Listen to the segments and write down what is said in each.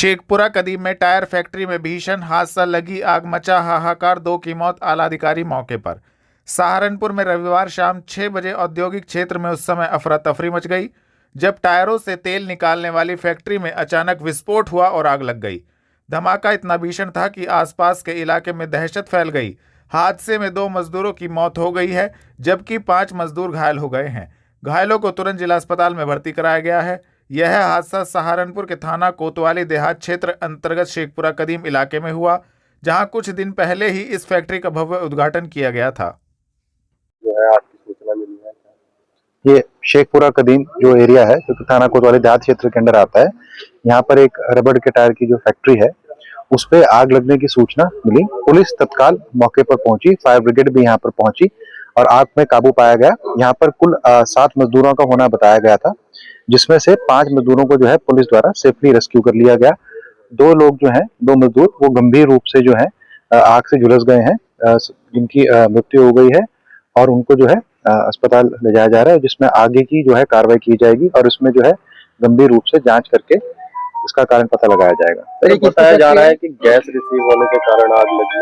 शेखपुरा कदीम में tyre factory में भीषण हादसा, लगी आग, मचा हाहाकार, 2 की मौत, आला अधिकारी मौके पर। सहारनपुर में रविवार शाम 6 बजे औद्योगिक क्षेत्र में उस समय अफरा तफरी मच गई जब टायरों से तेल निकालने वाली फैक्ट्री में अचानक विस्फोट हुआ और आग लग गई। धमाका इतना भीषण था कि आसपास के इलाके में दहशत फैल गई। हादसे में 2 मजदूरों की मौत हो गई है जबकि 5 मजदूर घायल हो गए हैं। घायलों को तुरंत जिला अस्पताल में भर्ती कराया गया है। यह हादसा सहारनपुर के थाना कोतवाली देहात क्षेत्र अंतर्गत शेखपुरा कदीम इलाके में हुआ, जहां कुछ दिन पहले ही इस फैक्ट्री का भव्य उद्घाटन किया गया था। जो है आपकी सूचना मिली है? ये शेखपुरा कदीम जो एरिया है जो थाना कोतवाली देहात क्षेत्र के अंदर आता है, यहाँ पर एक रबड़ के टायर की जो फैक्ट्री है उस पे आग लगने की सूचना मिली। पुलिस तत्काल मौके पर पहुंची, फायर ब्रिगेड भी यहाँ पर पहुंची और आग में काबू पाया गया। यहाँ पर कुल 7 मजदूरों का होना बताया गया था, जिसमें से 5 मजदूरों को जो है पुलिस द्वारा सेफली रेस्क्यू कर लिया गया। 2 लोग जो हैं, 2 मजदूर वो गंभीर रूप से जो है आग से झुलस गए हैं, जिनकी मृत्यु हो गई है और उनको जो है अस्पताल ले जाया जा रहा है, जिसमें आगे की जो है कार्रवाई की जाएगी और इसमें जो है गंभीर रूप से जांच करके इसका कारण पता लगाया जाएगा। तो बताया जा रहा है कि गैस रिसीव होने के कारण आग लगी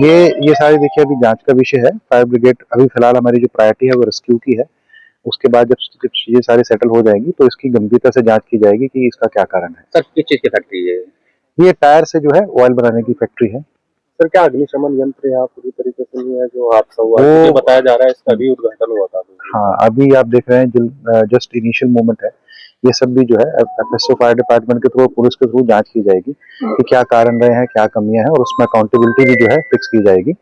है। ये सारी देखिए अभी जांच का विषय है। फायर ब्रिगेड अभी फिलहाल हमारी जो प्रायोरिटी है वो रेस्क्यू की है। उसके बाद जब चीजें सारी सेटल हो जाएंगी तो इसकी गंभीरता से जांच की जाएगी कि इसका क्या कारण है। सर किस चीज की फैक्ट्री है? ये टायर से जो है ऑयल बनाने की फैक्ट्री है। सर क्या अग्निशमन यंत्र यहाँ पूरी तरीके से नहीं है जो हादसा हुआ है? तो बताया जा रहा है इसका भी उद्घाटन हुआ था। हाँ, अभी आप देख रहे हैं जस्ट इनिशियल मोमेंट है। ये सब भी जो है एफएसओ फायर डिपार्टमेंट के थ्रू, पुलिस के थ्रू जांच की जाएगी कि क्या कारण रहे हैं, क्या कमियां हैं और उसमें अकाउंटेबिलिटी भी जो है फिक्स की जाएगी।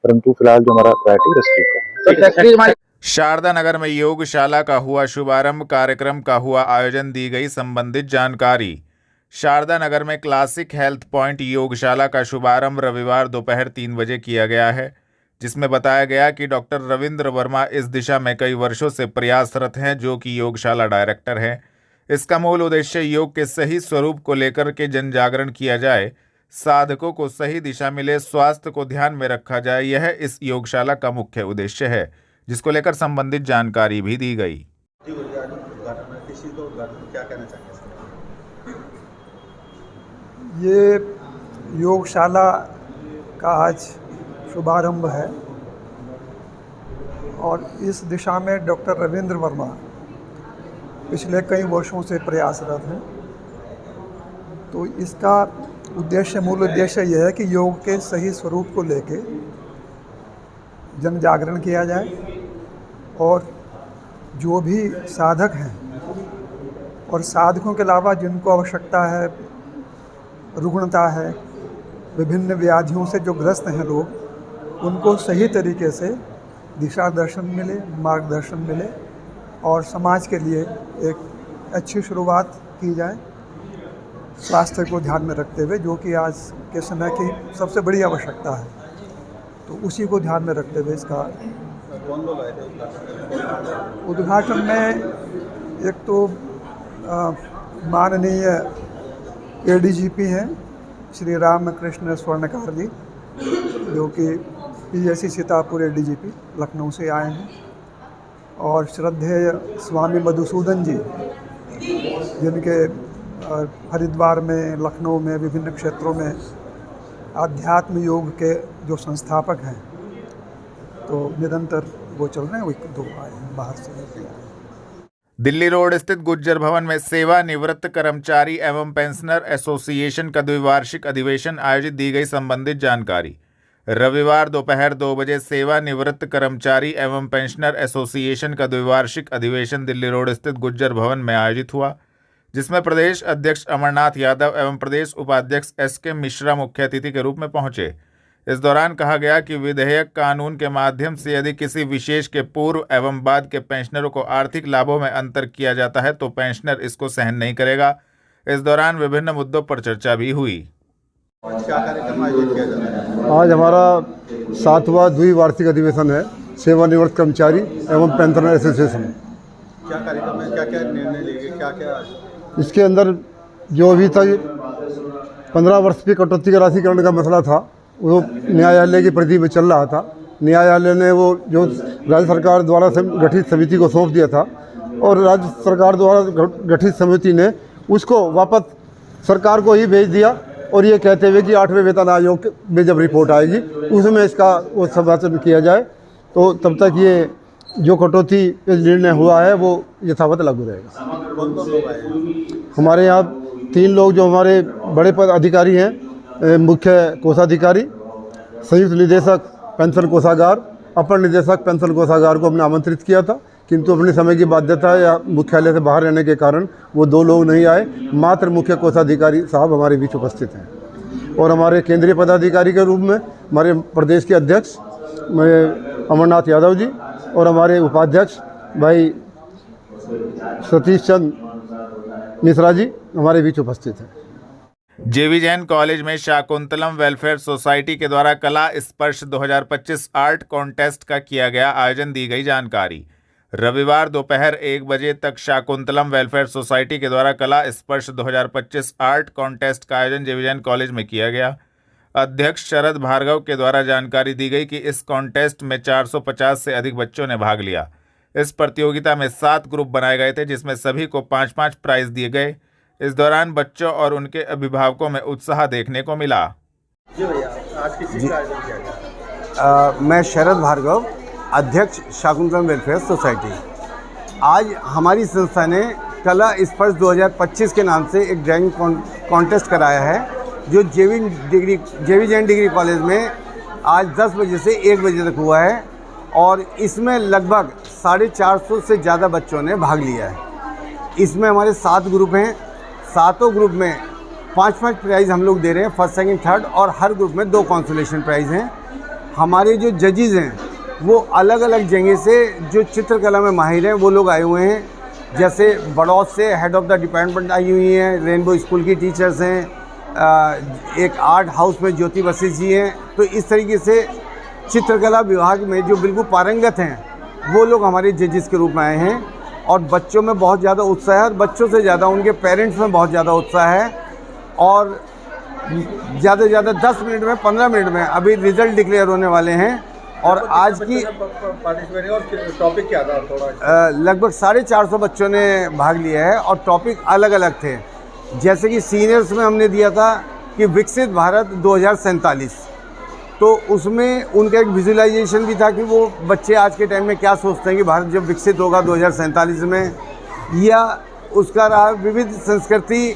परंतु फिलहाल जो हमारा प्रायोरिटी रेस्क्यू का है। शारदा नगर में योगशाला का हुआ शुभारंभ, कार्यक्रम का हुआ आयोजन, दी गई संबंधित जानकारी। शारदा नगर में क्लासिक हेल्थ पॉइंट योगशाला का शुभारंभ रविवार दोपहर 3 बजे किया गया है, जिसमें बताया गया कि डॉक्टर रविंद्र वर्मा इस दिशा में कई वर्षों से प्रयासरत हैं, जो कि योगशाला डायरेक्टर हैं। इसका मूल उद्देश्य योग के सही स्वरूप को लेकर के जन जागरण किया जाए, साधकों को सही दिशा मिले, स्वास्थ्य को ध्यान में रखा जाए। यह इस योगशाला का मुख्य उद्देश्य है, जिसको लेकर संबंधित जानकारी भी दी गई। ये योगशाला का आज शुभारंभ है और इस दिशा में डॉक्टर रविंद्र वर्मा पिछले कई वर्षों से प्रयासरत हैं। तो इसका मूल उद्देश्य यह है कि योग के सही स्वरूप को लेके जन जागरण किया जाए और जो भी साधक हैं और साधकों के अलावा जिनको आवश्यकता है, रुग्णता है, विभिन्न व्याधियों से जो ग्रस्त हैं लोग, उनको सही तरीके से दिशा दर्शन मिले, मार्गदर्शन मिले और समाज के लिए एक अच्छी शुरुआत की जाए, स्वास्थ्य को ध्यान में रखते हुए, जो कि आज के समय की सबसे बड़ी आवश्यकता है। तो उसी को ध्यान में रखते हुए इसका उद्घाटन में एक तो माननीय एडीजीपी हैं श्री रामकृष्ण स्वर्णकार जी, जो कि पीएससी सीतापुर एडीजीपी लखनऊ से आए हैं, और श्रद्धेय स्वामी मधुसूदन जी, जिनके हरिद्वार में, लखनऊ में, विभिन्न क्षेत्रों में आध्यात्म योग के जो संस्थापक हैं, तो निरंतर वो चल रहे हैं। वो 2 आए हैं बाहर से। दिल्ली रोड स्थित गुज्जर भवन में सेवानिवृत्त कर्मचारी एवं पेंशनर एसोसिएशन का द्विवार्षिक अधिवेशन आयोजित, दी गई संबंधित जानकारी। रविवार दोपहर 2 बजे सेवानिवृत्त कर्मचारी एवं पेंशनर एसोसिएशन का द्विवार्षिक अधिवेशन दिल्ली रोड स्थित गुज्जर भवन में आयोजित हुआ, जिसमें प्रदेश अध्यक्ष अमरनाथ यादव एवं प्रदेश उपाध्यक्ष एसके मिश्रा मुख्य अतिथि के रूप में पहुंचे। इस दौरान कहा गया कि विधेयक कानून के माध्यम से यदि किसी विशेष के पूर्व एवं बाद के पेंशनरों को आर्थिक लाभों में अंतर किया जाता है तो पेंशनर इसको सहन नहीं करेगा। इस दौरान विभिन्न मुद्दों पर चर्चा भी हुई। क्या कार्यक्रम आयोजित किया जा रहा है? आज हमारा 7वां द्विवार्षिक अधिवेशन है सेवानिवृत्त कर्मचारी एवं पेंशनर एसोसिएशन। क्या कार्यक्रम है, क्या क्या निर्णय लेंगे, क्या क्या? इसके अंदर जो अभी तक 15 वर्ष की कटौती का राशिकरण का मसला था, वो न्यायालय की परिधि में चल रहा था। न्यायालय ने वो जो राज्य सरकार द्वारा गठित समिति को सौंप दिया था और राज्य सरकार द्वारा गठित समिति ने उसको वापस सरकार को ही भेज दिया और ये कहते हुए कि 8वें वेतन आयोग में जब रिपोर्ट आएगी उसमें इसका वो समाचार किया जाए, तो तब तक ये जो कटौती निर्णय हुआ है वो यथावत लागू रहेगा। कौन कौन लोग आए हैं? हमारे यहाँ 3 लोग जो हमारे बड़े पद अधिकारी हैं, मुख्य कोषाधिकारी, संयुक्त निदेशक पेंशन कोषागार, अपर निदेशक पेंशन कोषागार को हमने आमंत्रित किया था, किंतु अपने समय की बाध्यता या मुख्यालय से बाहर रहने के कारण वो 2 लोग नहीं आए। मात्र मुख्य कोषाधिकारी साहब हमारे बीच उपस्थित हैं और हमारे केंद्रीय पदाधिकारी के रूप में हमारे प्रदेश के अध्यक्ष अमरनाथ यादव जी और हमारे उपाध्यक्ष भाई सतीश चंद मिश्रा जी हमारे बीच उपस्थित हैं। जेवी जैन कॉलेज में शाकुंतलम वेलफेयर सोसाइटी के द्वारा कला स्पर्श 2025 आर्ट कॉन्टेस्ट का किया गया आयोजन, दी गई जानकारी। रविवार दोपहर 1 बजे तक शाकुंतलम वेलफेयर सोसाइटी के द्वारा कला स्पर्श 2025 आर्ट कॉन्टेस्ट का आयोजन जेवी जैन कॉलेज में किया गया। अध्यक्ष शरद भार्गव के द्वारा जानकारी दी गई कि इस कॉन्टेस्ट में 450 से अधिक बच्चों ने भाग लिया। इस प्रतियोगिता में 7 ग्रुप बनाए गए थे, जिसमें सभी को 5-5 प्राइज दिए गए। इस दौरान बच्चों और उनके अभिभावकों में उत्साह देखने को मिला। जी भैया, आज किस चीज़ का आयोजन किया गया? मैं शरद भार्गव, अध्यक्ष शाकुंतलम वेलफेयर सोसाइटी। आज हमारी संस्था ने कला स्पर्श 2025 के नाम से एक ड्राइंग कॉन्टेस्ट कराया है, जो जेवी जैन डिग्री कॉलेज में आज 10 बजे से 1 बजे तक हुआ है और इसमें लगभग 450 से ज़्यादा बच्चों ने भाग लिया है। इसमें हमारे 7 ग्रुप हैं, 7 ग्रुप में 5-5 प्राइज़ हम लोग दे रहे हैं, फर्स्ट सेकंड थर्ड, और हर ग्रुप में 2 कंसोलेशन प्राइज़ हैं। हमारे जो जजेज़ हैं वो अलग अलग जगह से जो चित्रकला में माहिर हैं वो लोग आए हुए हैं, जैसे बड़ौद से head of the department I हुई हैं, रेनबो स्कूल की टीचर्स हैं, एक आर्ट हाउस में ज्योति वशिष्ठ जी हैं। तो इस तरीके से चित्रकला विभाग में जो बिल्कुल पारंगत हैं वो लोग हमारे जजेस के रूप में आए हैं और बच्चों में बहुत ज़्यादा उत्साह है और बच्चों से ज़्यादा उनके पेरेंट्स में बहुत ज़्यादा उत्साह है। और ज़्यादा से ज़्यादा 10 मिनट में 15 मिनट में अभी रिज़ल्ट डिक्लेयर होने वाले हैं। और आज की पार्टिसिपेट और टॉपिक क्या था? थोड़ा लगभग 450 बच्चों ने भाग लिया है और टॉपिक अलग अलग थे। जैसे कि सीनियर्स में हमने दिया था कि विकसित भारत 2047, तो उसमें उनका एक विजुअलाइजेशन भी था कि वो बच्चे आज के टाइम में क्या सोचते हैं कि भारत जब विकसित होगा 2047 में, या उसका रहा विविध संस्कृति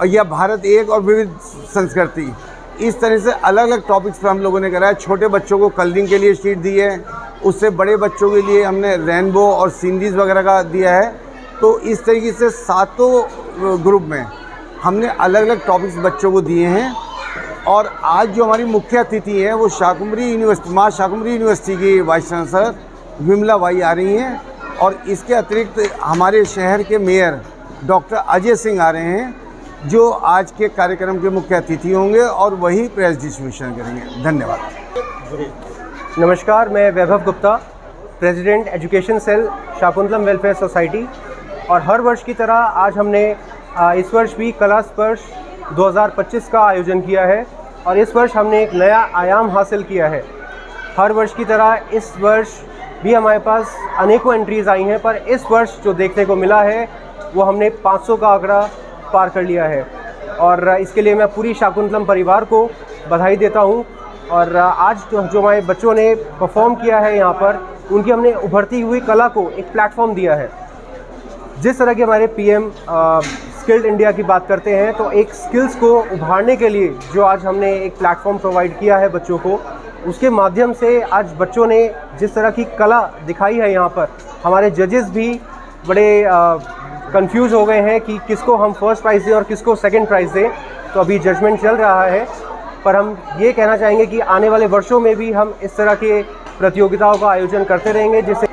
या भारत एक और विविध संस्कृति। इस तरह से अलग अलग टॉपिक्स पर हम लोगों ने कराया। छोटे बच्चों को कलरिंग के लिए शीट दी है, उससे बड़े बच्चों के लिए हमने रेनबो और सीनरीज वगैरह का दिया है। तो इस तरीके से 7 ग्रुप में हमने अलग अलग टॉपिक्स बच्चों को दिए हैं। और आज जो हमारी मुख्य अतिथि हैं वो माँ शाकुंभरी यूनिवर्सिटी की वाइस चांसलर विमला बाई आ रही हैं और इसके अतिरिक्त हमारे शहर के मेयर डॉक्टर अजय सिंह आ रहे हैं, जो आज के कार्यक्रम के मुख्य अतिथि होंगे और वही प्राइज डिस्ट्रीब्यूशन करेंगे। धन्यवाद। नमस्कार, मैं Vaibhav Gupta, president education cell Shakuntalam welfare society. और हर वर्ष की तरह आज हमने इस वर्ष भी कला स्पर्श 2025 का आयोजन किया है और इस वर्ष हमने एक नया आयाम हासिल किया है। हर वर्ष की तरह इस वर्ष भी हमारे पास अनेकों एंट्रीज़ आई हैं, पर इस वर्ष जो देखने को मिला है वो हमने 500 का आंकड़ा पार कर लिया है और इसके लिए मैं पूरी शाकुंतलम परिवार को बधाई देता हूं। और आज जो हमारे बच्चों ने परफॉर्म किया है यहाँ पर, उनकी हमने उभरती हुई कला को एक प्लेटफॉर्म दिया है। जिस तरह के हमारे पीएम स्किल्ड इंडिया की बात करते हैं, तो एक स्किल्स को उभारने के लिए जो आज हमने एक प्लेटफॉर्म प्रोवाइड किया है बच्चों को, उसके माध्यम से आज बच्चों ने जिस तरह की कला दिखाई है यहाँ पर, हमारे जजेस भी बड़े कंफ्यूज हो गए हैं कि किसको हम फर्स्ट प्राइज़ दें और किसको सेकंड प्राइज़ दें। तो अभी जजमेंट चल रहा है, पर हम ये कहना चाहेंगे कि आने वाले वर्षों में भी हम इस तरह के प्रतियोगिताओं का आयोजन करते रहेंगे, जिससे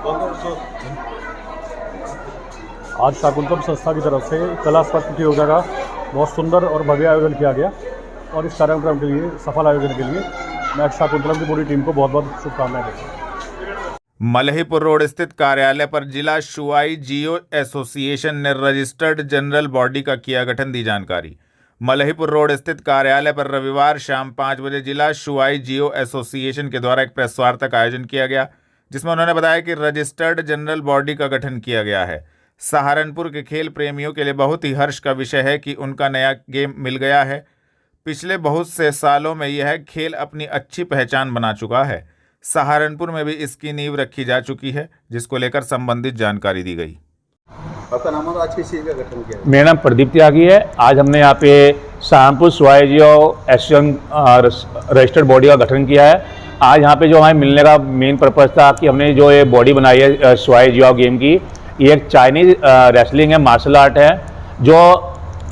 आज शाकुंतलम संस्था की तरफ से कला स्पर्श प्रतियोगिता का बहुत सुंदर और भव्य आयोजन किया गया और इस कार्यक्रम के लिए, सफल आयोजन के लिए मैं शाकुंतलम की पूरी टीम को बहुत बहुत शुभकामनाएं देता हूँ। मलहीपुर रोड स्थित कार्यालय पर जिला शुआई जियो एसोसिएशन ने रजिस्टर्ड जनरल बॉडी का किया गठन, दी जानकारी। मलहीपुर रोड स्थित कार्यालय पर रविवार शाम 5 बजे जिला शुआई जियो एसोसिएशन के द्वारा एक प्रेस वार्ता का आयोजन किया गया, जिसमें उन्होंने बताया कि रजिस्टर्ड जनरल बॉडी का गठन किया गया है। सहारनपुर के खेल प्रेमियों के लिए बहुत ही हर्ष का विषय है कि उनका नया गेम मिल गया है। पिछले बहुत से सालों में यह खेल अपनी अच्छी पहचान बना चुका है। सहारनपुर में भी इसकी नींव रखी जा चुकी है, जिसको लेकर संबंधित जानकारी दी गई। आपका नाम और आज किस चीज़ का गठन किया? मेरा नाम प्रदीप त्यागी है। आज हमने यहाँ पे सहारनपुर स्वायजियो एसोसिएशन रजिस्टर्ड बॉडी का गठन किया है। आज यहाँ पे जो हमें मिलने का मेन पर्पज़ था कि हमने जो ये बॉडी बनाई है स्वायजियो गेम की, ये एक चाइनीज़ रेसलिंग है, मार्शल आर्ट है, जो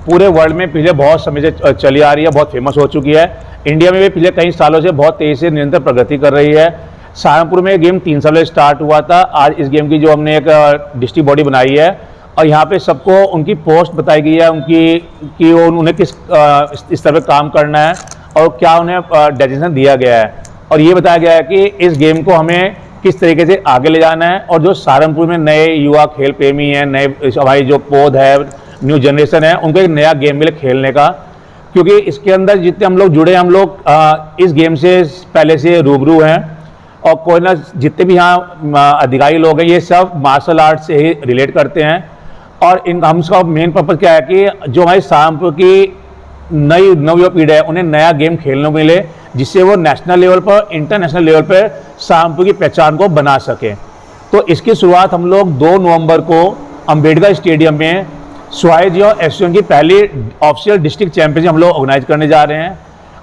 पूरे वर्ल्ड में पिछले बहुत समय से चली आ रही है, बहुत फेमस हो चुकी है। इंडिया में भी पिछले कई सालों से बहुत तेज़ी से निरंतर प्रगति कर रही है। सहारनपुर में ये गेम 3 साल से स्टार्ट हुआ था। आज इस गेम की जो हमने एक डिस्ट्रिक्ट बॉडी बनाई है और यहाँ पे सबको उनकी पोस्ट बताई गई है, उनकी कि उन्हें किस स्तर पे काम करना है और क्या उन्हें डेजिग्नेशन दिया गया है, और ये बताया गया है कि इस गेम को हमें किस तरीके से आगे ले जाना है। और जो सहारनपुर में नए युवा खेल प्रेमी हैं, नए हमारी जो पौध है, न्यू जनरेशन है, उनको एक नया गेम मिले खेलने का, क्योंकि इसके अंदर जितने हम लोग जुड़े हैं, हम लोग इस गेम से पहले से रूबरू हैं, और कोई ना जितने भी यहाँ अधिकारी लोग हैं, ये सब मार्शल आर्ट से ही रिलेट करते हैं। और हम उसका मेन पर्पज़ क्या है कि जो हमारी सहारनपुर की नई नवयुवा पीढ़ी है, उन्हें नया गेम खेलने को मिले, जिससे वो नेशनल लेवल पर, इंटरनेशनल लेवल पर सहारनपुर की पहचान को बना सकें। तो इसकी शुरुआत हम लोग 2 नवंबर को अम्बेडकर स्टेडियम में स्वायजियो एसोसिएशन की पहली ऑफिशियल डिस्ट्रिक्ट चैंपियनशिप हम लोग ऑर्गेनाइज करने जा रहे हैं।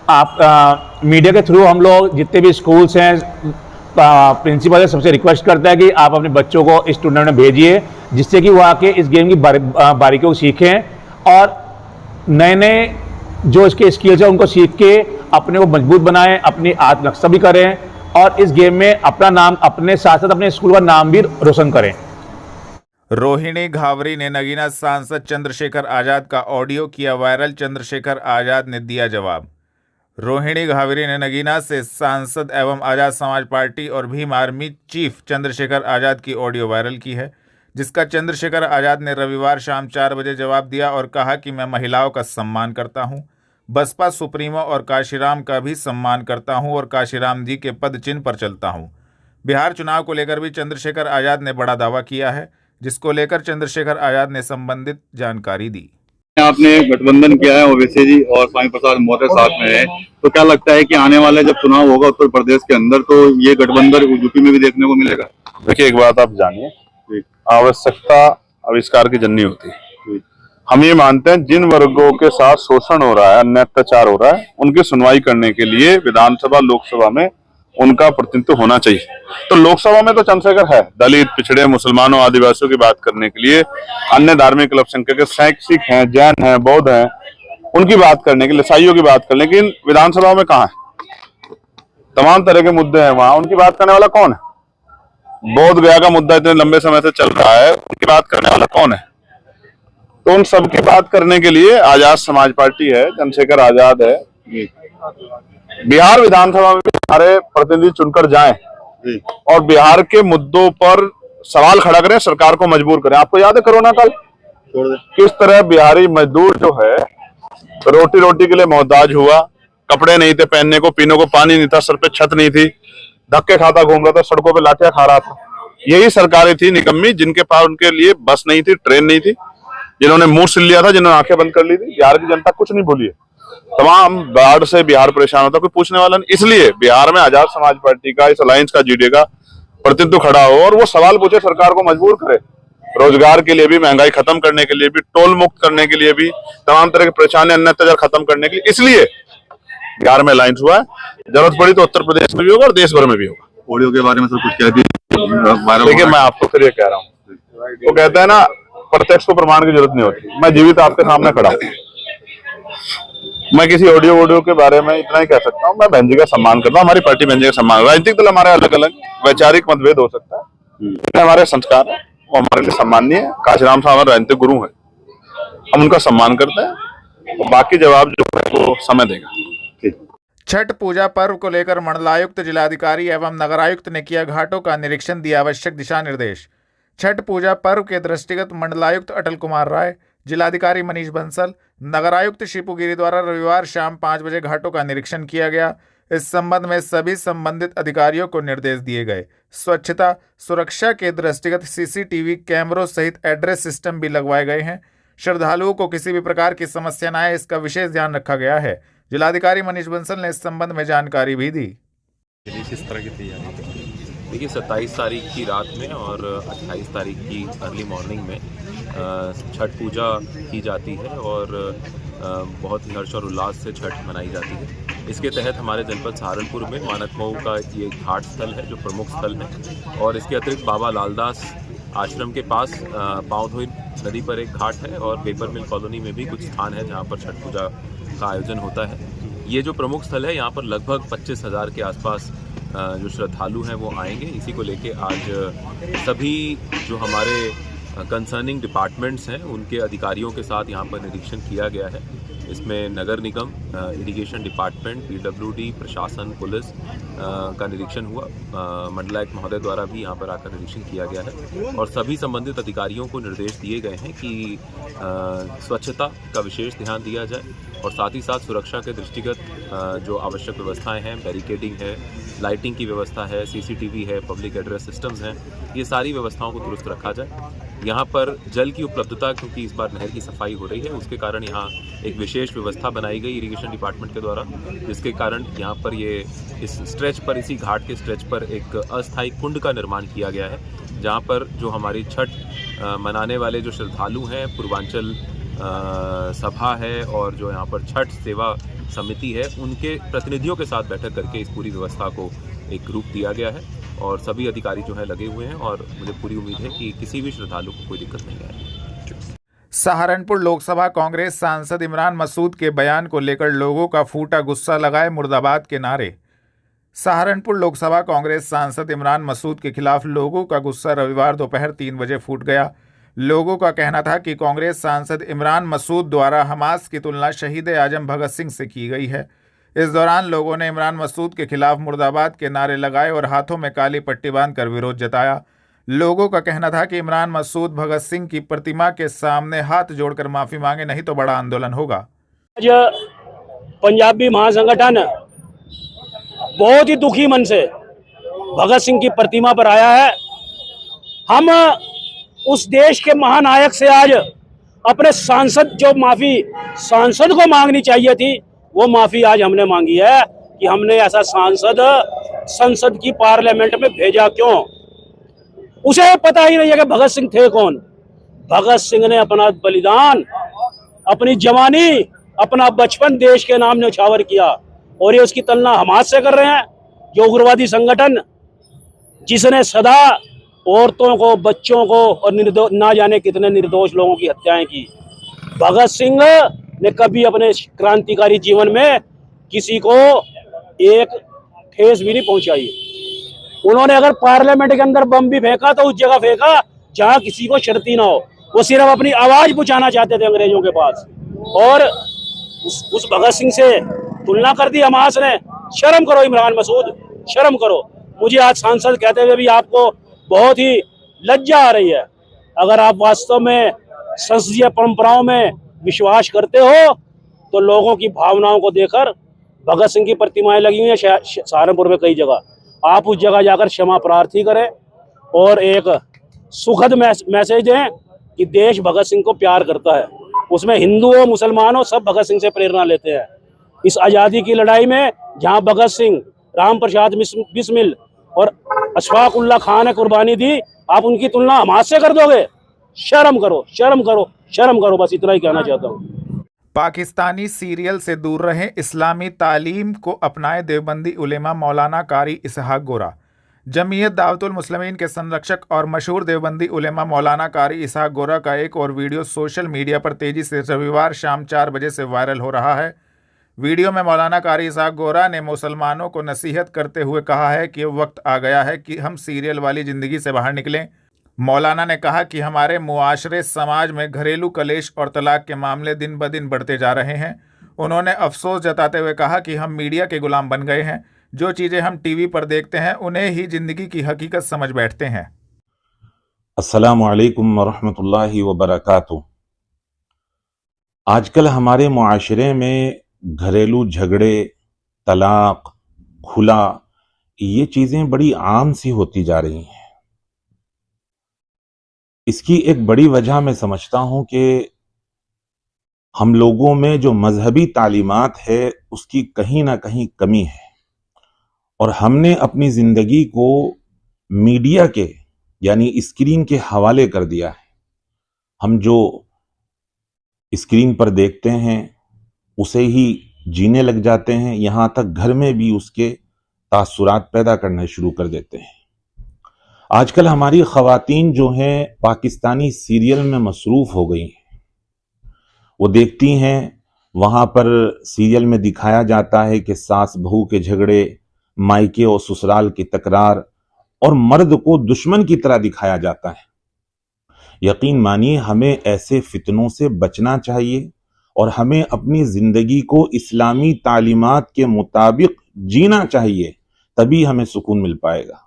आप मीडिया के थ्रू हम लोग जितने भी स्कूल्स हैं, प्रिंसिपल है, सबसे रिक्वेस्ट करता है कि आप अपने बच्चों को इस टूर्नामेंट में भेजिए, जिससे कि वो आके इस गेम की बारीकियों को सीखें और नए नए जो इसके स्किल्स हैं उनको सीख के अपने को मजबूत बनाएं, अपनी आत्मरक्षा भी करें और इस गेम में अपना नाम, अपने साथ साथ अपने स्कूल का नाम भी रोशन करें। रोहिणी घावरी ने नगीना सांसद चंद्रशेखर आज़ाद का ऑडियो किया वायरल। चंद्रशेखर आज़ाद ने दिया जवाब। रोहिणी घावरी ने नगीना से सांसद एवं आज़ाद समाज पार्टी और भीम आर्मी चीफ चंद्रशेखर आज़ाद की ऑडियो वायरल की है, जिसका चंद्रशेखर आज़ाद ने रविवार शाम 4 बजे जवाब दिया और कहा कि मैं महिलाओं का सम्मान करता हूं, बसपा सुप्रीमो और काशीराम का भी सम्मान करता हूं और काशीराम जी के पद चिन्ह पर चलता हूं। बिहार चुनाव को लेकर भी चंद्रशेखर आज़ाद ने बड़ा दावा किया है, जिसको लेकर चंद्रशेखर आज़ाद ने संबंधित जानकारी दी। आपने गठबंधन किया है, ओवैसी जी और स्वामी प्रसाद मौर्य साथ में है, तो क्या लगता है कि आने वाले जब चुनाव होगा उत्तर प्रदेश के अंदर, तो ये गठबंधन यूपी में भी देखने को मिलेगा? देखिए, एक बात आप जानिए, आवश्यकता आविष्कार की जननी होती है। हम ये मानते हैं जिन वर्गों के साथ शोषण हो रहा है, अन्य अत्याचार हो रहा है, उनकी सुनवाई करने के लिए विधानसभा, लोकसभा में उनका प्रतिनिधित्व होना चाहिए। तो लोकसभा में तो चंद्रशेखर है, दलित, पिछड़े, मुसलमानों, आदिवासियों की बात करने के लिए, अन्य धार्मिक अल्पसंख्यक, सिख हैं, जैन हैं, बौद्ध हैं, उनकी बात करने के लिए, ईसाइयों की बात करने, लेकिन विधानसभा में कहाँ है? तमाम तरह के मुद्दे हैं वहां, उनकी बात करने वाला कौन है? बोध गया का मुद्दा इतने लंबे समय से चल रहा है, उनकी बात करने वाला कौन है? तो उन सबकी बात करने के लिए आजाद समाज पार्टी है, चंद्रशेखर आजाद है। बिहार विधानसभा में सारे प्रतिनिधि चुनकर जाएं और बिहार के मुद्दों पर सवाल खड़ा करें, सरकार को मजबूर करें। आपको याद है कोरोना काल किस तरह बिहारी मजदूर जो है रोटी रोटी के लिए मोहताज हुआ, कपड़े नहीं थे पहनने को, पीने को पानी नहीं था, सर पे छत नहीं थी, धक्के खाता घूम रहा था, सड़कों पे लाठियां खा रहा था। यही सरकारें थी निकम्मी, जिनके पास उनके लिए बस नहीं थी, ट्रेन नहीं थी, जिन्होंने मुंह सिल लिया था, जिन्होंने आंखें बंद कर ली थी। बिहार की जनता कुछ नहीं भूली है, तमाम बाढ़ से बिहार परेशान होता, कोई पूछने वाला नहीं। इसलिए बिहार में आजाद समाज पार्टी का, इस अलायंस का, जीडीए का प्रतिनिधित्व खड़ा हो और वो सवाल पूछे, सरकार को मजबूर करे, रोजगार के लिए भी, महंगाई खत्म करने के लिए भी, टोल मुक्त करने के लिए भी, तमाम तरह के परेशानी, अन्य अत्याचार खत्म करने के लिए। इसलिए बिहार में अलायंस हुआ है। जरूरत पड़ी तो उत्तर प्रदेश में भी होगा और देश भर में भी होगा। ऑडियो के बारे में सर कुछ कह दिए? देखिए, मैं आपको फिर ये कह रहा हूँ, वो कहते हैं ना, प्रत्यक्ष को प्रमाण की जरूरत नहीं होती। मैं जीवित आपके सामने खड़ा हूँ, मैं किसी ऑडियो के बारे में इतना ही कह सकता हूँ, मैं बहन जी का सम्मान करता हूँ, हमारी पार्टी बहन जी का सम्मान। राजनीतिक दल हमारे अलग अलग वैचारिक मतभेद हो सकता है, हमारे संस्कार है, वो हमारे लिए सम्माननीय है। काशीराम साहब हमारे राजनीतिक गुरु है, हम उनका सम्मान करते हैं, और बाकी जवाब जो है वो समय देगा। छठ पूजा पर्व को लेकर मंडलायुक्त, जिलाधिकारी एवं नगरायुक्त ने किया घाटों का निरीक्षण, दिया आवश्यक दिशा निर्देश। छठ पूजा पर्व के दृष्टिगत मंडलायुक्त अटल कुमार राय, जिलाधिकारी मनीष बंसल, नगरायुक्त शिपू गिरी द्वारा रविवार शाम 5 बजे घाटों का निरीक्षण किया गया। इस संबंध में सभी संबंधित अधिकारियों को निर्देश दिए गए। स्वच्छता सुरक्षा के दृष्टिगत सीसीटीवी कैमरों सहित एड्रेस सिस्टम भी लगवाए गए हैं। श्रद्धालुओं को किसी भी प्रकार की समस्या न आए, इसका विशेष ध्यान रखा गया है। जिलाधिकारी मनीष बंसल ने इस संबंध में जानकारी भी दी। किस तरह की तैयारी? देखिए 27 तारीख की रात में और 28 तारीख की अर्ली मॉर्निंग में छठ पूजा की जाती है और बहुत ही हर्ष और उल्लास से छठ मनाई जाती है। इसके तहत हमारे जनपद सहारनपुर में मानकमऊ का ये घाट स्थल है जो प्रमुख स्थल है, और इसके अतिरिक्त बाबा लालदास आश्रम के पास पाँवधोई नदी पर एक घाट है, और पेपर मिल कॉलोनी में भी कुछ स्थान है जहाँ पर छठ पूजा का आयोजन होता है। ये जो प्रमुख स्थल है यहाँ पर लगभग 25,000 के आसपास जो श्रद्धालु हैं वो आएंगे। इसी को लेके आज सभी जो हमारे कंसर्निंग डिपार्टमेंट्स हैं उनके अधिकारियों के साथ यहाँ पर निरीक्षण किया गया है। इसमें नगर निगम, इरिगेशन डिपार्टमेंट, पीडब्ल्यूडी, प्रशासन, पुलिस का निरीक्षण हुआ। मंडलायुक्त महोदय द्वारा भी यहाँ पर आकर निरीक्षण किया गया है, और सभी संबंधित अधिकारियों को निर्देश दिए गए हैं कि स्वच्छता का विशेष ध्यान दिया जाए, और साथ ही साथ सुरक्षा के दृष्टिगत जो आवश्यक व्यवस्थाएं हैं, बैरिकेडिंग है, लाइटिंग की व्यवस्था है, सीसीटीवी है, पब्लिक एड्रेस सिस्टम्स हैं, ये सारी व्यवस्थाओं को दुरुस्त रखा जाए। यहाँ पर जल की उपलब्धता, क्योंकि इस बार नहर की सफाई हो रही है, उसके कारण यहाँ एक विशेष व्यवस्था बनाई गई इरिगेशन डिपार्टमेंट के द्वारा, जिसके कारण यहाँ पर ये इस स्ट्रेच पर, इसी घाट के स्ट्रेच पर एक अस्थायी कुंड का निर्माण किया गया है, जहाँ पर जो हमारी छठ मनाने वाले जो श्रद्धालु हैं, पूर्वांचल सभा है और जो यहाँ पर छठ सेवा समिति है, उनके प्रतिनिधियों के साथ बैठक करके इस पूरी व्यवस्था को एक रूप दिया गया है, और सभी अधिकारी जो है लगे हुए हैं, और मुझे पूरी उम्मीद है कि किसी भी श्रद्धालु को कोई दिक्कत नहीं आएगी। सहारनपुर लोकसभा कांग्रेस सांसद इमरान मसूद के बयान को लेकर लोगों का फूटा गुस्सा, लगाए मुर्दाबाद के नारे। सहारनपुर लोकसभा कांग्रेस सांसद इमरान मसूद के खिलाफ लोगों का गुस्सा रविवार दोपहर 3 बजे फूट गया। लोगों का कहना था कि कांग्रेस सांसद इमरान मसूद द्वारा हमास की तुलना शहीद आजम भगत सिंह से की गई है। इस दौरान लोगों ने इमरान मसूद के खिलाफ मुर्दाबाद के नारे लगाए और हाथों में काली पट्टी बांधकर विरोध जताया। लोगों का कहना था कि इमरान मसूद भगत सिंह की प्रतिमा के सामने हाथ जोड़कर माफी मांगे, नहीं तो बड़ा आंदोलन होगा। आज पंजाबी महासंगठन बहुत ही दुखी मन से भगत सिंह की प्रतिमा पर आया है। हम उस देश के महानायक से आज अपने सांसद, जो माफी सांसद को मांगनी चाहिए थी, वो माफी आज हमने मांगी है कि हमने ऐसा सांसद संसद की पार्लियामेंट में भेजा क्यों। उसे पता ही नहीं है कि भगत सिंह थे कौन। भगत सिंह ने अपना बलिदान, अपनी जवानी, अपना बचपन देश के नाम न्यौछावर किया, और ये उसकी तुलना हमास से कर रहे हैं, जो उग्रवादी संगठन जिसने सदा औरतों को, बच्चों को और ना जाने कितने निर्दोष लोगों की हत्याएं की। भगत सिंह ने कभी अपने क्रांतिकारी जीवन में किसी को एक ठेस भी नहीं पहुंचाई। उन्होंने अगर पार्लियामेंट के अंदर बम भी फेंका तो उस जगह फेंका जहां किसी को शर्ती ना हो। वो सिर्फ अपनी आवाज पहुंचाना चाहते थे अंग्रेजों के पास, और उस भगत सिंह से तुलना कर दी हमास ने। शर्म करो इमरान मसूद, शर्म करो। मुझे आज सांसद कहते हुए भी आपको बहुत ही लज्जा आ रही है। अगर आप वास्तव में संसदीय परंपराओं में विश्वास करते हो तो लोगों की भावनाओं को देखकर, भगत सिंह की प्रतिमाएं लगी हुई हैं सहारनपुर में कई जगह, आप उस जगह जाकर क्षमा प्रार्थी करें और एक सुखद मैसेज दें कि देश भगत सिंह को प्यार करता है। उसमें हिंदू हो, मुसलमान हो, सब भगत सिंह से प्रेरणा लेते हैं। इस आज़ादी की लड़ाई में जहां भगत सिंह, राम प्रसाद बिस्मिल और अशफाक उल्लाह खान ने कुर्बानी दी, आप उनकी तुलना हमास से कर दोगे? शर्म करो, शर्म करो, शर्म करो। बस इतना ही कहना चाहता हूँ। पाकिस्तानी सीरियल से दूर रहें, इस्लामी तालीम को अपनाए देवबंदी उलेमा मौलाना कारी इसहाक गोरा। जमीयत दावतुल मुस्लिमीन के संरक्षक और मशहूर देवबंदी उलेमा मौलाना कारी इसहाक गोरा का एक और वीडियो सोशल मीडिया पर तेजी से रविवार शाम 4 बजे से वायरल हो रहा है। वीडियो में मौलाना कारी इसहाक गोरा ने मुसलमानों को नसीहत करते हुए कहा है कि वक्त आ गया है कि हम सीरियल वाली ज़िंदगी से बाहर निकलें। मौलाना ने कहा कि हमारे मुआशरे समाज में घरेलू कलेश और तलाक के मामले दिन ब दिन बढ़ते जा रहे हैं। उन्होंने अफसोस जताते हुए कहा कि हम मीडिया के गुलाम बन गए हैं। जो चीज़ें हम टीवी पर देखते हैं उन्हें ही ज़िंदगी की हकीकत समझ बैठते हैं। अस्सलामु अलैकुम वरहमतुल्लाहि वबरकातुहू। आजकल हमारे मुआशरे में घरेलू झगड़े, तलाक, खुला, ये चीजें बड़ी आम सी होती जा रही हैं। इसकी एक बड़ी वजह मैं समझता हूं कि हम लोगों में जो मजहबी तालीमात है उसकी कहीं ना कहीं कमी है, और हमने अपनी जिंदगी को मीडिया के यानी स्क्रीन के हवाले कर दिया है। हम जो स्क्रीन पर देखते हैं उसे ही जीने लग जाते हैं, यहां तक घर में भी उसके तासुरात पैदा करना शुरू कर देते हैं। आजकल हमारी खवातीन जो हैं पाकिस्तानी सीरियल में मसरूफ हो गई हैं। वो देखती हैं, वहां पर सीरियल में दिखाया जाता है कि सास बहू के झगड़े, मायके और ससुराल की तकरार, और मर्द को दुश्मन की तरह दिखाया जाता है। यकीन मानिए हमें ऐसे फितनों से बचना चाहिए और हमें अपनी जिंदगी को इस्लामी तालीमात के मुताबिक जीना चाहिए, तभी हमें सुकून मिल पाएगा।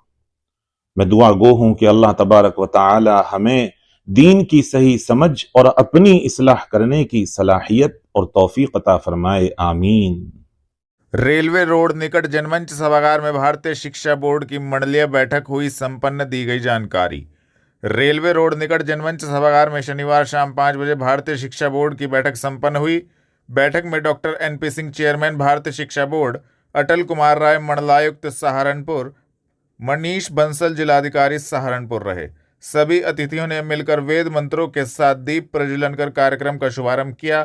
मैं दुआ गो हूं कि अल्लाह तबारक व तआला हमें दीन की सही समझ और अपनी इस्लाह करने की सलाहियत और तौफीक अता फरमाए, आमीन। रेलवे रोड निकट जनमंच सभागार में भारतीय शिक्षा बोर्ड की मंडलीय बैठक हुई संपन्न, दी गई जानकारी। रेलवे रोड निकट जनमंच सभागार में शनिवार शाम 5 बजे भारतीय शिक्षा बोर्ड की बैठक संपन्न हुई। बैठक में डॉक्टर NP सिंह चेयरमैन भारतीय शिक्षा बोर्ड, अटल कुमार राय मंडलायुक्त सहारनपुर, मनीष बंसल जिलाधिकारी सहारनपुर रहे। सभी अतिथियों ने मिलकर वेद मंत्रों के साथ दीप प्रज्वलन कर कार्यक्रम का शुभारंभ किया।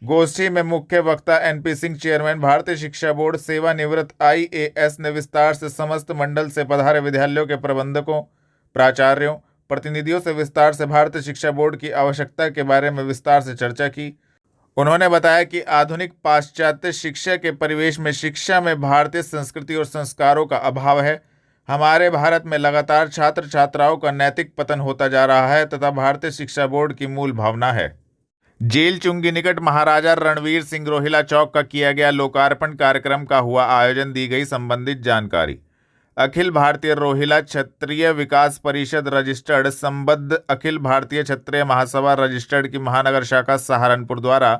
गोष्ठी में मुख्य वक्ता NP सिंह चेयरमैन भारतीय शिक्षा बोर्ड सेवानिवृत्त IAS ने विस्तार से समस्त मंडल से पधारे विद्यालयों के प्रबंधकों, प्राचार्यों, प्रतिनिधियों से विस्तार से भारतीय शिक्षा बोर्ड की आवश्यकता के बारे में विस्तार से चर्चा की। उन्होंने बताया कि आधुनिक पाश्चात्य शिक्षा के परिवेश में शिक्षा में भारतीय संस्कृति और संस्कारों का अभाव है। हमारे भारत में लगातार छात्र छात्राओं का नैतिक पतन होता जा रहा है तथा भारतीय शिक्षा बोर्ड की मूल भावना है। जेल चुंगी निकट महाराजा रणवीर सिंह रोहिला चौक का किया गया लोकार्पण कार्यक्रम का हुआ आयोजन, दी गई संबंधित जानकारी। अखिल भारतीय रोहिला क्षत्रिय विकास परिषद रजिस्टर्ड संबद्ध अखिल भारतीय क्षत्रिय महासभा रजिस्टर्ड की महानगर शाखा सहारनपुर द्वारा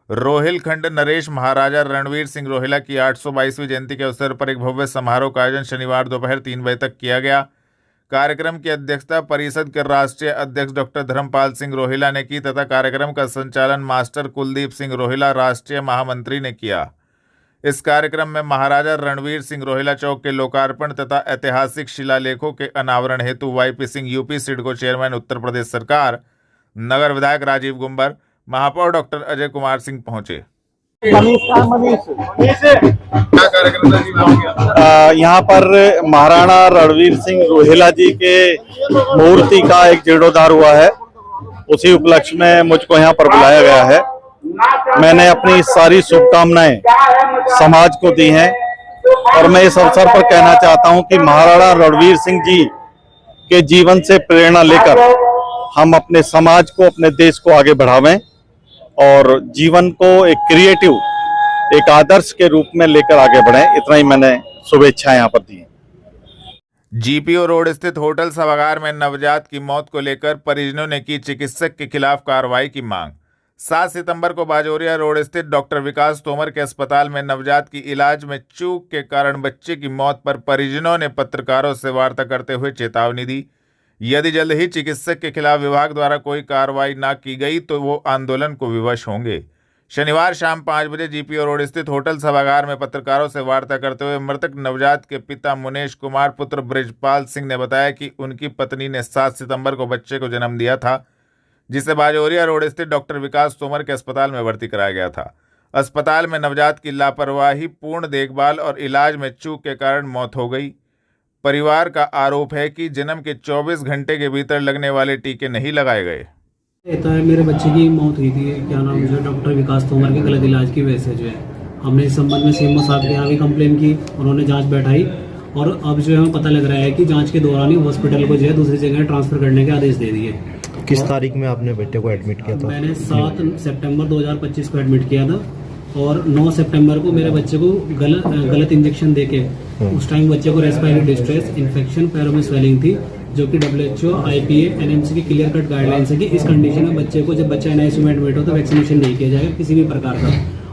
रोहिलखंड नरेश महाराजा रणवीर सिंह रोहिला की 822वीं जयंती के अवसर पर एक भव्य समारोह का आयोजन शनिवार दोपहर 3 बजे तक किया गया। कार्यक्रम की अध्यक्षता परिषद के राष्ट्रीय अध्यक्ष डॉक्टर धर्मपाल सिंह रोहिला ने की तथा कार्यक्रम का संचालन मास्टर कुलदीप सिंह रोहिला राष्ट्रीय महामंत्री ने किया। इस कार्यक्रम में महाराजा रणवीर सिंह रोहिला चौक के लोकार्पण तथा ऐतिहासिक शिलालेखों के अनावरण हेतु YP Singh UP SIDCO chairman Uttar Pradesh सरकार, नगर विधायक राजीव गुंबर, महापौर डॉक्टर अजय कुमार सिंह पहुंचे। यहाँ पर महाराणा रणवीर सिंह रोहिला जी के मूर्ति का एक जीर्णोद्धार हुआ है, उसी उपलक्ष्य में मुझको यहाँ पर बुलाया गया है। मैंने अपनी सारी शुभकामनाएं समाज को दी हैं और मैं इस अवसर पर कहना चाहता हूं कि महाराणा रणवीर सिंह जी के जीवन से प्रेरणा लेकर हम अपने समाज को, अपने देश को आगे बढ़ावें और जीवन को एक क्रिएटिव, एक आदर्श के रूप में लेकर आगे बढ़ें। इतना ही मैंने शुभेच्छाएं यहाँ पर दी। GPO रोड स्थित होटल सभागार में नवजात की मौत को लेकर परिजनों ने की चिकित्सक के खिलाफ कार्रवाई की मांग। 7 सितंबर को बाजोरिया रोड स्थित डॉक्टर विकास तोमर के अस्पताल में नवजात की इलाज में चूक के कारण बच्चे की मौत पर परिजनों ने पत्रकारों से वार्ता करते हुए चेतावनी दी। यदि जल्द ही चिकित्सक के खिलाफ विभाग द्वारा कोई कार्रवाई न की गई तो वो आंदोलन को विवश होंगे। शनिवार शाम 5 बजे GPO रोड स्थित होटल सभागार में पत्रकारों से वार्ता करते हुए मृतक नवजात के पिता मुनेश कुमार पुत्र ब्रिजपाल सिंह ने बताया कि उनकी पत्नी ने 7 सितंबर को बच्चे को जन्म दिया था, जिसे बाजोरिया रोड स्थित डॉक्टर विकास तोमर के अस्पताल में भर्ती कराया गया था। अस्पताल में नवजात की लापरवाही, पूर्ण देखभाल और इलाज में चूक के कारण मौत हो गई। परिवार का आरोप है कि जन्म के 24 घंटे के भीतर लगने वाले टीके नहीं लगाए गए। मेरे बच्चे की मौत हुई थी, क्या नाम है, डॉक्टर विकास तोमर के गलत इलाज की वजह से जो है हमने इस संबंध में सीएमओ साहब के यहाँ भी कंप्लेन की, उन्होंने जांच बैठाई और अब जो है हमें पता लग रहा है कि जांच के दौरान ही हॉस्पिटल को जो है दूसरी जगह ट्रांसफर करने के आदेश दे दिए। किस तारीख में आपने बेटे को एडमिट किया था? मैंने 7 सितंबर 2025 को एडमिट किया था और 9 सितंबर को मेरे बच्चे को गलत इंजेक्शन देके उस टाइम बच्चे को रेस्पिरेटरी डिस्ट्रेस, इन्फेक्शन, पैरों में स्वेलिंग थी, जो कि WHO, IPA, NMC की क्लियर कट गाइडलाइंस है कि इस कंडीशन में बच्चे को, जब बच्चा NICU में एडमिट हो तो वैक्सीनेशन नहीं किया जाएगा किसी भी प्रकार का।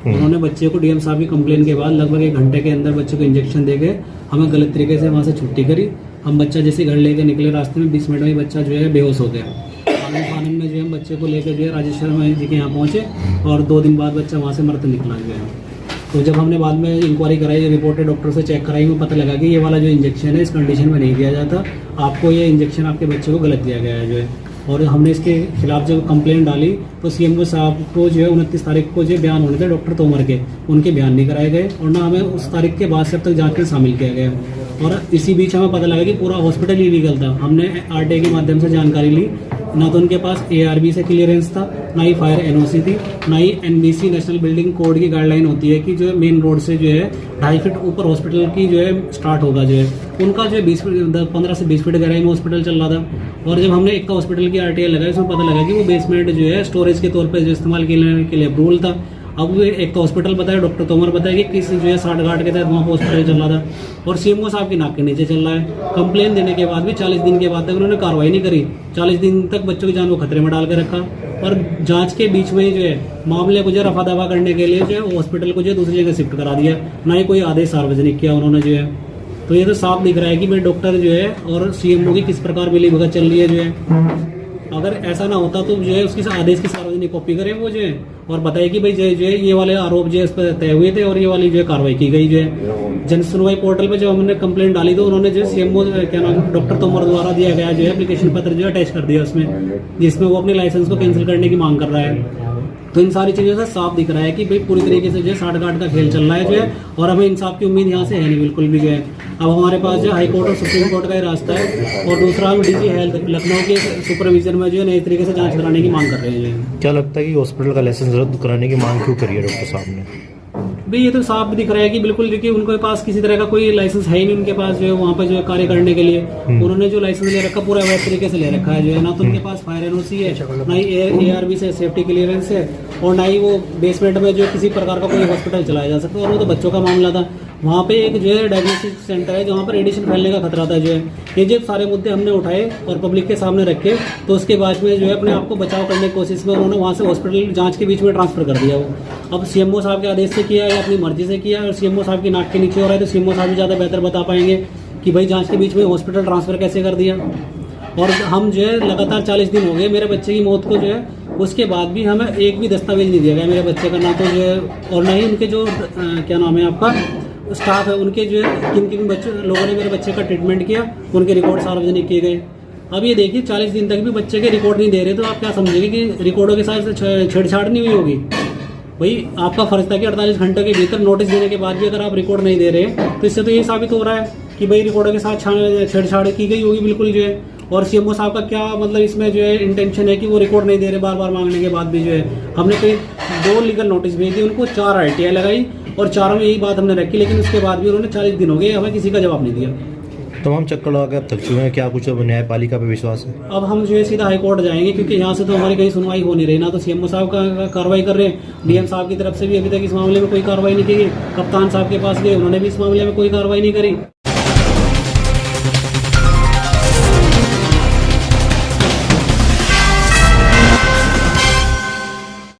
उन्होंने बच्चे को डीएम साहब की कंप्लेन के बाद लगभग 1 घंटे के अंदर बच्चे को इंजेक्शन देके हमें गलत तरीके से वहाँ से छुट्टी करी। हम बच्चा जैसे घर लेके निकले, रास्ते में 20 मिनट में ही बच्चा जो है बेहोश हो गया। आनंद में जो है हम बच्चे को लेकर जो है राजेश शर्मा जी के यहाँ पहुँचे और 2 दिन बाद बच्चा वहाँ से मरते निकला जो है। तो जब हमने बाद में इंक्वायरी कराई, रिपोर्टेड डॉक्टर से चेक कराई, में पता लगा कि ये वाला जो इंजेक्शन है इस कंडीशन में नहीं दिया जाता, आपको ये इंजेक्शन आपके बच्चे को गलत दिया गया है जो है। और हमने इसके खिलाफ जब कंप्लेंट डाली तो सीएमओ साहब को जो है 29 तारीख को जो बयान होने थे डॉक्टर तोमर के, उनके बयान नहीं कराए गए और ना हमें उस तारीख के बाद से अब तक जांच में शामिल किया गया। और इसी बीच हमें पता लगा कि पूरा हॉस्पिटल इलीगल था। हमने आरटीआई के माध्यम से जानकारी ली, ना तो उनके पास ARB से क्लियरेंस था, ना ही फायर NOC थी, ना ही NBC नेशनल बिल्डिंग कोड की गाइडलाइन होती है कि जो है मेन रोड से जो है 2.5 फीट ऊपर हॉस्पिटल की जो है स्टार्ट होगा जो है। उनका जो है 15 से 20 फीट गहराई में हॉस्पिटल चल रहा था। और जब हमने एक हॉस्पिटल की RTI लगाई उसमें पता लगा कि वो बेसमेंट जो है स्टोरेज के तौर पर जो इस्तेमाल करने के लिए अप्रूवल था। अब वो एक तो हॉस्पिटल बताया, डॉक्टर तोमर बताया कि किसी जो है 60 गार्ड के तहत वहाँ हॉस्पिटल चल रहा था और सीएमओ साहब की नाक के नीचे चल रहा है। कंप्लेन देने के बाद भी 40 दिन के बाद तक उन्होंने कार्रवाई नहीं करी। 40 दिन तक बच्चों की जान को खतरे में डाल के रखा और जांच के बीच में जो है मामले को जो रफा दफा करने के लिए जो है हॉस्पिटल को जो है दूसरी जगह शिफ्ट करा दिया, ना ही कोई आदेश सार्वजनिक किया उन्होंने जो है। तो ये तो साफ दिख रहा है कि भाई डॉक्टर जो है और सीएमओ की किस प्रकार मिली भगत चल रही है जो है। अगर ऐसा ना होता तो जो है उसकी आदेश की सार्वजनिक कॉपी करें वो जो है और बताए कि भाई जो है ये वाले आरोप जो है इस पर तय हुए थे और ये वाली जो है कार्रवाई की गई जो है। जन सुनवाई पोर्टल पे जब हमने कंप्लेंट डाली तो उन्होंने जो सीएमओ क्या नाम डॉक्टर तोमर द्वारा दिया गया जो है एप्लीकेशन पत्र जो है अटैच कर दिया उसमें, जिसमें वो अपने लाइसेंस को कैंसिल करने की मांग कर रहा है। तो इन सारी चीज़ों से साफ दिख रहा है कि भाई पूरी तरीके से जो है 60 गार्ड का खेल चल रहा है जो है और हमें इंसाफ की उम्मीद यहाँ से है नहीं बिल्कुल भी जो है। अब हमारे पास जो हाई कोर्ट और सुप्रीम कोर्ट का ही रास्ता है और दूसरा हम DG हेल्थ लखनऊ के सुपरविजन में जो है नए तरीके से जांच कराने की मांग कर रहे हैं। क्या लगता है कि हॉस्पिटल का लाइसेंस रद्द कराने की मांग क्यों करी है डॉक्टर साहब ने? भाई ये तो साफ दिख रहा है कि बिल्कुल देखिए उनके पास किसी तरह का कोई लाइसेंस है ही नहीं उनके पास जो है वहाँ पे जो है कार्य करने के लिए। उन्होंने जो लाइसेंस ले रखा पूरा अवैध तरीके से ले रखा है जो है। ना तो उनके पास फायर NOC है, ना ही ARB से सेफ्टी क्लियरेंस है और ना ही वो बेसमेंट में जो किसी प्रकार का कोई हॉस्पिटल चलाया जा सकता है। और वो तो बच्चों का मामला था, वहाँ पे एक जो है डायग्नोस्टिक सेंटर है जहाँ पर रेडिएशन फैलने का खतरा था जो है। ये जब सारे मुद्दे हमने उठाए और पब्लिक के सामने रखे तो उसके बाद में जो है अपने आप को बचाव करने की कोशिश में उन्होंने वहाँ से हॉस्पिटल जांच के बीच में ट्रांसफर कर दिया वो। अब सीएमओ साहब के आदेश से किया या अपनी मर्जी से किया और सीएमओ साहब की नाक के नीचे हो रहा है तो सीएमओ साहब भी ज़्यादा बेहतर बता पाएंगे कि भाई जाँच के बीच में हॉस्पिटल ट्रांसफर कैसे कर दिया। और हम जो है लगातार 40 दिन हो गए मेरे बच्चे की मौत को जो है, उसके बाद भी हमें एक भी दस्तावेज नहीं दिया गया मेरे बच्चे का, ना तो जो है और ना ही उनके जो क्या नाम है आपका स्टाफ है उनके जो है किन किन बच्चे लोगों ने मेरे बच्चे का ट्रीटमेंट किया उनके रिकॉर्ड सार्वजनिक किए गए। अब ये देखिए 40 दिन तक भी बच्चे के रिकॉर्ड नहीं दे रहे तो आप क्या समझेंगे कि रिकॉर्डों के साथ छेड़छाड़ नहीं हुई होगी। भाई आपका फर्ज था कि 48 घंटे के भीतर नोटिस देने के बाद भी अगर आप रिकॉर्ड नहीं दे रहे तो इससे तो ये साबित हो रहा है कि भाई रिकॉर्डों के साथ छेड़छाड़ की गई होगी बिल्कुल जो है। और सीएमओ साहब का क्या मतलब इसमें जो है इंटेंशन है कि वो रिकॉर्ड नहीं दे रहे बार बार मांगने के बाद भी जो है। हमने कई 2 लीगल नोटिस भेज दी उनको, 4 RTI लगाई और चारों में यही बात हमने रखी, लेकिन उसके बाद भी उन्होंने 40 दिन हो गए हमें किसी का जवाब नहीं दिया। तमाम चक्कर लगा के अब थक चुके हैं, क्या कुछ अब न्यायपालिका पे विश्वास है? अब हम जो है सीधा हाई कोर्ट जाएंगे क्योंकि यहाँ से तो हमारी कहीं सुनवाई हो नहीं रही, ना तो सीएमओ साहब का कार्रवाई कर रहे हैं, डीएम साहब की तरफ से भी अभी तक इस मामले में कोई कार्रवाई नहीं की गई। कप्तान साहब के पास गए उन्होंने भी इस मामले में कोई कार्रवाई नहीं करी।